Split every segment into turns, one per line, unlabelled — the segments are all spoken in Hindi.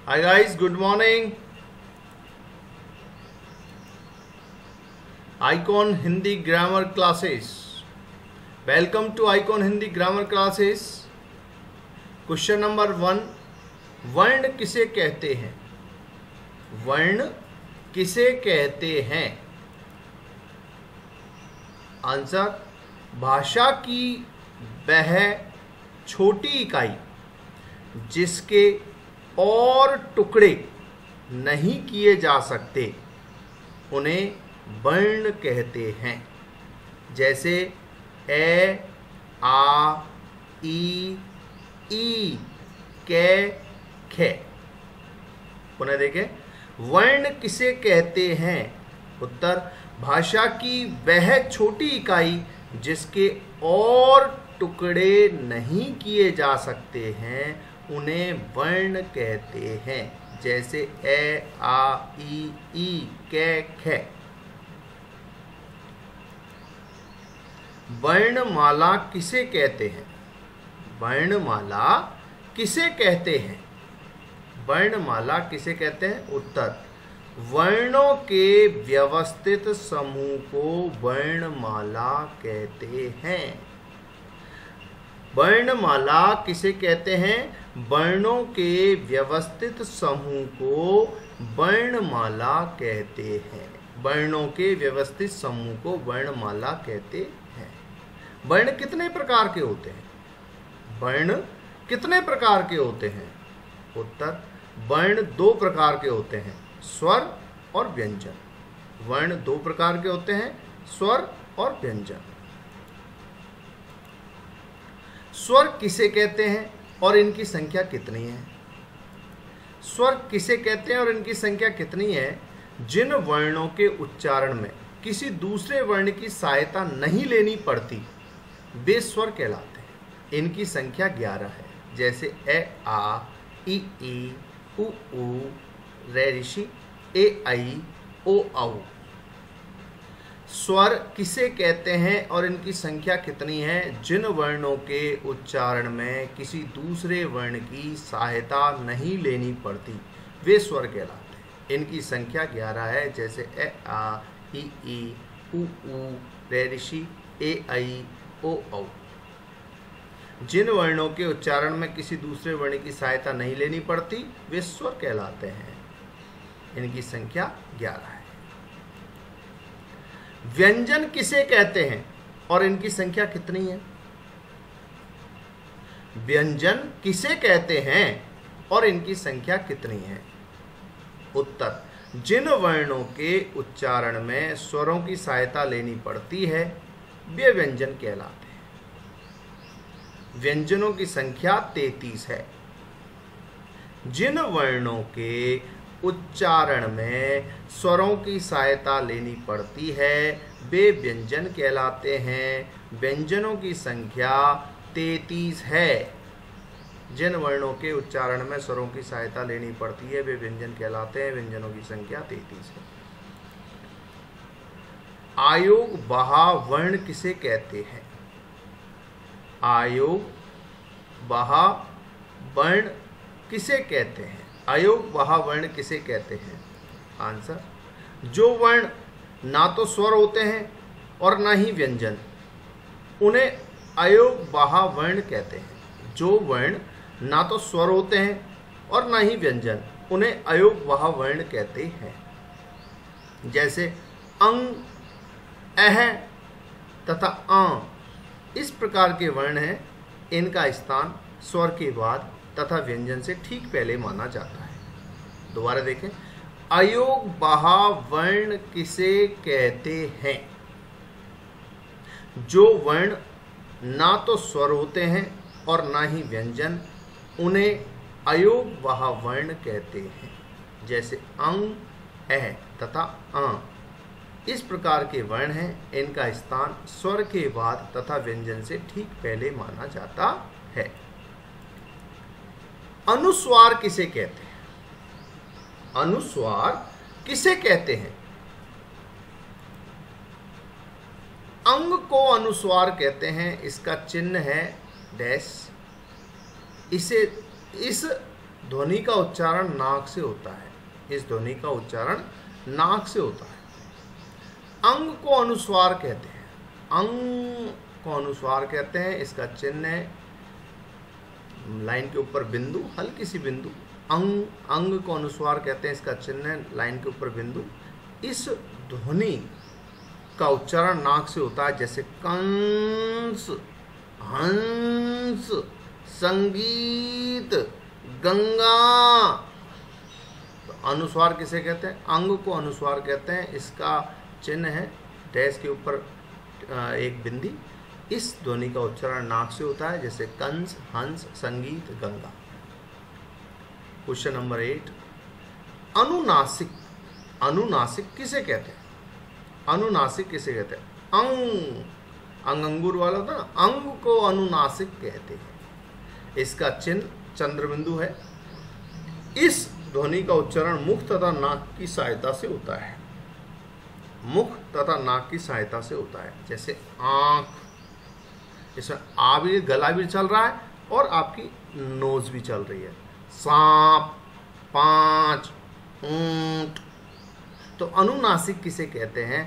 Hi guys, good morning. Icon Hindi grammar classes. Welcome to Icon Hindi grammar classes. Question number 1. वर्ण किसे कहते हैं? वर्ण किसे कहते हैं? आंसर, भाषा की वह छोटी इकाई जिसके और टुकड़े नहीं किए जा सकते उन्हें वर्ण कहते हैं। जैसे ए, आ, ई, कै, खे। पुनः देखें, वर्ण किसे कहते हैं? उत्तर, भाषा की वह छोटी इकाई जिसके और टुकड़े नहीं किए जा सकते हैं उन्हें वर्ण कहते हैं। जैसे ए, आ, ई, कै, खे। वर्णमाला किसे कहते हैं? वर्णमाला किसे कहते हैं? वर्णमाला किसे कहते हैं? उत्तर, वर्णों के व्यवस्थित समूह को वर्णमाला कहते हैं। वर्णमाला किसे कहते हैं? वर्णों के व्यवस्थित समूह को वर्णमाला कहते हैं। वर्णों के व्यवस्थित समूह को वर्णमाला कहते हैं। वर्ण कितने प्रकार के होते हैं? वर्ण कितने प्रकार के होते हैं? उत्तर, वर्ण 2 प्रकार के होते हैं, स्वर और व्यंजन। वर्ण 2 प्रकार के होते हैं, स्वर और व्यंजन। स्वर किसे कहते हैं और इनकी संख्या कितनी है? स्वर किसे कहते हैं और इनकी संख्या कितनी है? जिन वर्णों के उच्चारण में किसी दूसरे वर्ण की सहायता नहीं लेनी पड़ती वे स्वर कहलाते हैं। इनकी संख्या 11 है। जैसे ए, आ, ई, उ, रे, ऋषि, ए, आई, ओ, औ। स्वर किसे कहते हैं और इनकी संख्या कितनी है? जिन वर्णों के उच्चारण में किसी दूसरे वर्ण की सहायता नहीं लेनी पड़ती वे स्वर कहलाते हैं। इनकी संख्या 11 है। जैसे ए, आ, ई, उ, रे, ऋषि, ए, आई, ओ, औ। जिन वर्णों के उच्चारण में किसी दूसरे वर्ण की सहायता नहीं लेनी पड़ती वे स्वर कहलाते हैं। इनकी संख्या 11 है। व्यंजन किसे कहते हैं और इनकी संख्या कितनी है? व्यंजन किसे कहते हैं और इनकी संख्या कितनी है? उत्तर, जिन वर्णों के उच्चारण में स्वरों की सहायता लेनी पड़ती है वे व्यंजन कहलाते हैं। व्यंजनों की संख्या 33 है। जिन वर्णों के उच्चारण में स्वरों की सहायता लेनी पड़ती है वे व्यंजन कहलाते हैं। व्यंजनों की संख्या 33 है। जिन वर्णों के उच्चारण में स्वरों की सहायता लेनी पड़ती है वे व्यंजन कहलाते हैं। व्यंजनों की संख्या 33 है। आयोग बहा वर्ण किसे कहते हैं? आयोग बहा वर्ण किसे कहते हैं? आयोग बहा वर्ण किसे कहते हैं? आंसर, जो वर्ण ना तो स्वर होते हैं और ना ही व्यंजन उन्हें अयोग बहा वर्ण कहते हैं। जो वर्ण ना तो स्वर होते हैं और ना ही व्यंजन उन्हें अयोग बहा वर्ण कहते हैं। जैसे अंग, अह तथा आ इस प्रकार के वर्ण हैं। इनका स्थान स्वर के बाद तथा व्यंजन से ठीक पहले माना जाता है। दोबारा देखें, अयोग बहा वर्ण किसे कहते हैं? जो वर्ण ना तो स्वर होते हैं और ना ही व्यंजन उन्हें अयोग बहा वर्ण कहते हैं। जैसे अंग, अह तथा आ इस प्रकार के वर्ण हैं। इनका स्थान स्वर के बाद तथा व्यंजन से ठीक पहले माना जाता है। अनुस्वार किसे कहते हैं? अनुस्वार किसे कहते हैं? अंग को अनुस्वार कहते हैं। इसका चिन्ह है डैश। इस ध्वनि का उच्चारण नाक से होता है। इस ध्वनि का उच्चारण नाक से होता है। अंग को अनुस्वार कहते हैं। अंग को अनुस्वार कहते हैं। इसका चिन्ह है लाइन के ऊपर बिंदु, हल्की सी बिंदु। अंग, अंग को अनुस्वार कहते हैं। इसका चिन्ह है लाइन के ऊपर बिंदु। इस ध्वनि का उच्चारण नाक से होता है, जैसे कंस, हंस, संगीत, गंगा। तो अनुस्वार किसे कहते हैं? अंग को अनुस्वार कहते हैं। इसका चिन्ह है डैश के ऊपर एक बिंदी। इस ध्वनि का उच्चारण नाक से होता है, जैसे कंस, हंस, संगीत, गंगा। क्वेश्चन नंबर 8, अनुनासिक। अनुनासिक किसे कहते हैं? अनुनासिक किसे कहते हैं? अंग, अंग अंगूर वाला था ना, अंग को अनुनासिक कहते हैं। इसका चिन्ह चंद्रबिंदु है। इस ध्वनि का उच्चारण मुख तथा नाक की सहायता से होता है। मुख तथा नाक की सहायता से होता है, जैसे आंख, इसमें आ भी, गला भी चल रहा है और आपकी नोज भी चल रही है। सांप, पांच, ऊंट। तो अनुनासिक किसे कहते हैं?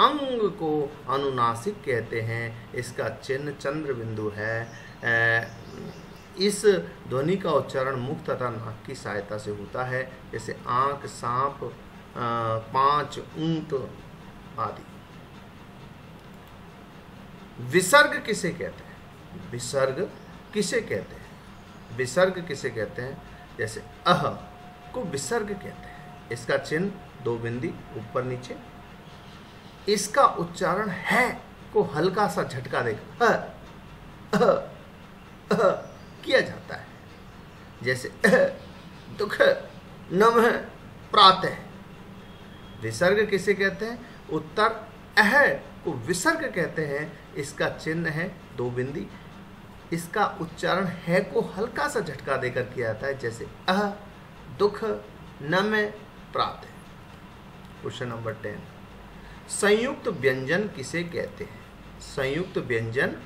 अंग को अनुनासिक कहते हैं। इसका चिन्ह चंद्र बिंदु है। इस ध्वनि का उच्चारण मुख तथा नाक की सहायता से होता है, जैसे आंख, सांप, पांच, ऊंट आदि। विसर्ग किसे कहते हैं? विसर्ग किसे कहते हैं? विसर्ग किसे कहते हैं? जैसे अह को विसर्ग कहते हैं। इसका चिन्ह दो बिंदी ऊपर नीचे। इसका उच्चारण है को हल्का सा झटका देकर किया जाता है, जैसे दुख, नमः, प्रातः। विसर्ग किसे कहते हैं? उत्तर अह को विसर्ग कहते हैं। इसका चिन्ह है दो बिंदी। इसका उच्चारण है को हल्का सा झटका देकर किया जाता है, जैसे अह, दुख, नमः, प्रातः। क्वेश्चन नंबर 10, संयुक्त व्यंजन किसे कहते हैं? संयुक्त व्यंजन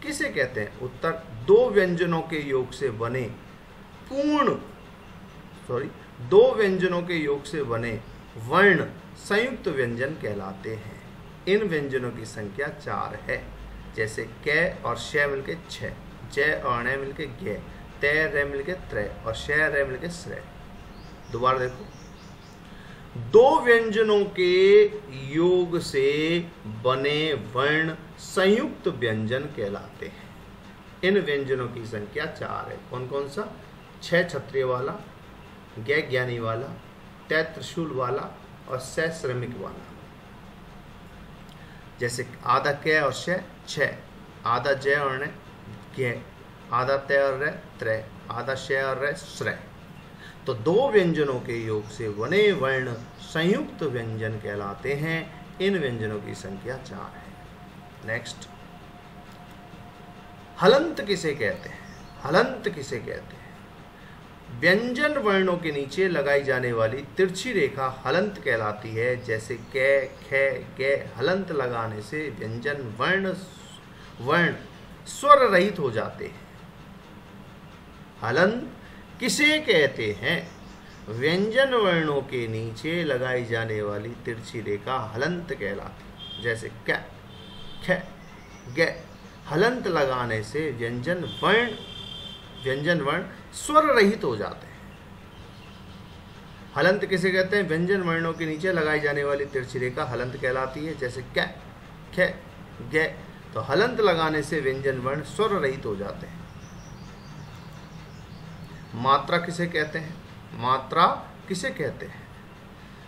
किसे कहते हैं? उत्तर दो व्यंजनों के योग से बने दो व्यंजनों के योग से बने वर्ण संयुक्त व्यंजन कहलाते हैं। इन व्यंजनों की संख्या 4 है, जैसे क और श मिलके 6, ज और ण मिलके ग, त र मिलके त्र और श र मिलके श्र। दोबारा देखो, दो व्यंजनों के योग से बने वर्ण संयुक्त व्यंजन कहलाते हैं। इन व्यंजनों की संख्या 4 है। कौन कौन सा? 6 क्षत्रिय वाला, ग ज्ञानी वाला, त त्रिशूल वाला और स श्रमिक वाला। जैसे आधा क और श 6, आधा ज और ण ग, आधा त और र त्र, आधा श और र श्र। तो दो व्यंजनों के योग से बने वर्ण संयुक्त व्यंजन कहलाते हैं। इन व्यंजनों की संख्या 4 है। नेक्स्ट, हलंत किसे कहते हैं? हलंत किसे कहते हैं? व्यंजन वर्णों के नीचे लगाई जाने वाली तिरछी रेखा हलंत कहलाती है, जैसे क, ख, ग। हलंत लगाने से व्यंजन वर्ण स्वर रहित हो जाते हैं। हलंत किसे कहते हैं? व्यंजन वर्णों के नीचे लगाई जाने वाली तिरछी रेखा हलंत कहलाती है, जैसे क, ख, ग। हलंत लगाने से व्यंजन वर्ण स्वर रहित हो जाते हैं। हलंत किसे कहते हैं? व्यंजन वर्णों के नीचे लगाई जाने वाली तिरछी रेखा हलंत कहलाती है, जैसे क, ख, ग। तो हलंत लगाने से व्यंजन वर्ण स्वर रहित हो जाते हैं। मात्रा किसे कहते हैं? मात्रा किसे कहते हैं?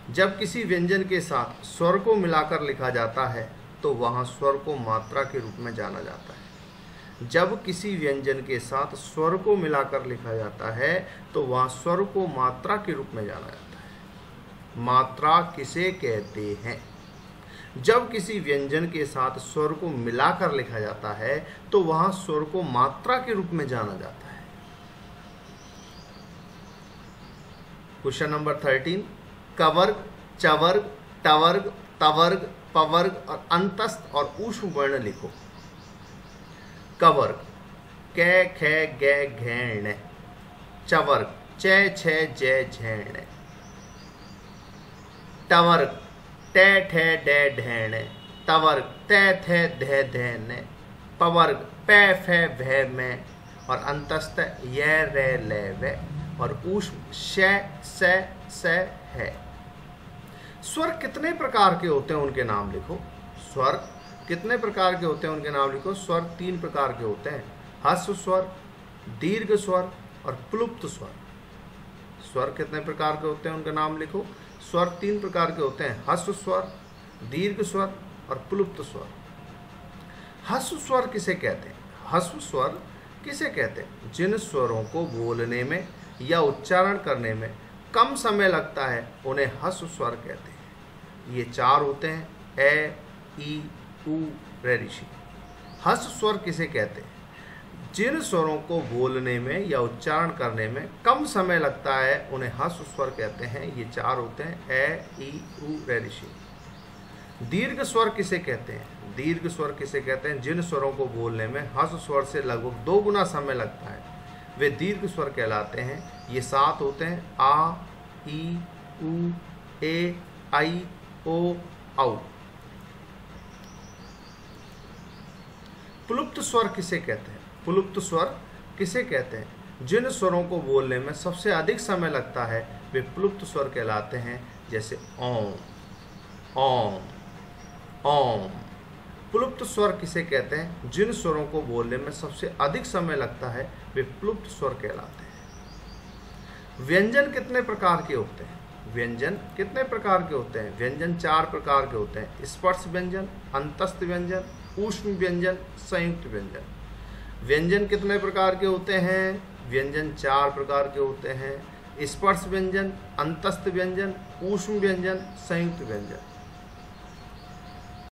जब किसी व्यंजन के साथ स्वर को मिलाकर लिखा जाता है तो वहां स्वर को मात्रा के रूप में जाना जाता है। जब किसी व्यंजन के साथ स्वर को मिलाकर लिखा जाता है तो वहां स्वर को मात्रा के रूप में जाना जाता है। मात्रा किसे कहते हैं? जब किसी व्यंजन के साथ स्वर को मिलाकर लिखा जाता है तो वहां स्वर को मात्रा के रूप में जाना जाता है। क्वेश्चन नंबर 13, कवर्ग, चवर्ग, टवर्ग, तवर्ग, पवर्ग और अंतस्थ और ऊष्म वर्ण लिखो। कवर्ग क, ख, ग, घ, ण। चवर्ग चै छे जय झैण। टवर्ग टै ठै डै ढैण। तवर्ग तै थे धै धैन। पवर्ग पै फै भै में। और अंतस्थ य रे ले वे। और ऊष्म श स स है। स्वर कितने प्रकार के होते हैं उनके नाम लिखो। स्वर कितने प्रकार के होते हैं उनके नाम लिखो। स्वर 3 प्रकार के होते हैं, ह्रस्व स्वर, दीर्घ स्वर और प्लुप्त स्वर। स्वर कितने प्रकार के होते हैं उनका नाम लिखो। स्वर 3 प्रकार के होते हैं, ह्रस्व स्वर, दीर्घ स्वर और प्लुप्त स्वर। ह्रस्व स्वर किसे कहते हैं? ह्रस्व स्वर किसे कहते हैं? जिन स्वरों को बोलने में या उच्चारण करने में कम समय लगता है उन्हें ह्रस्व स्वर कहते हैं। ये 4 होते हैं, ए, ई, उ, रे, ऋषि। ह्रस्व स्वर किसे कहते हैं? जिन स्वरों को बोलने में या उच्चारण करने में कम समय लगता है उन्हें ह्रस्व स्वर कहते हैं। ये 4 होते हैं, ए, ई, उ, रे, ऋषि। दीर्घ स्वर किसे कहते हैं? दीर्घ स्वर किसे कहते हैं? जिन स्वरों को बोलने में ह्रस्व स्वर से लगभग 2 गुना समय लगता है वे दीर्घ स्वर कहलाते हैं। ये 7 होते हैं, आ, ई, उ, ए, आई, ओ, औ। प्लुप्त स्वर किसे कहते हैं? प्लुप्त स्वर किसे कहते हैं? जिन स्वरों को बोलने में सबसे अधिक समय लगता है वे प्लुप्त स्वर कहलाते हैं। जैसे ओम, ओम, ओम। प्लुप्त स्वर किसे कहते हैं? जिन स्वरों को बोलने में सबसे अधिक समय लगता है वे प्लुप्त स्वर कहलाते हैं। व्यंजन कितने प्रकार के होते हैं? व्यंजन कितने प्रकार के होते हैं? व्यंजन 4 प्रकार के होते हैं, स्पर्श व्यंजन, अंतस्थ व्यंजन, ऊष्म व्यंजन, संयुक्त व्यंजन। व्यंजन कितने प्रकार के होते हैं? व्यंजन 4 प्रकार के होते हैं, स्पर्श व्यंजन, अंतस्थ व्यंजन, ऊष्म व्यंजन, संयुक्त व्यंजन।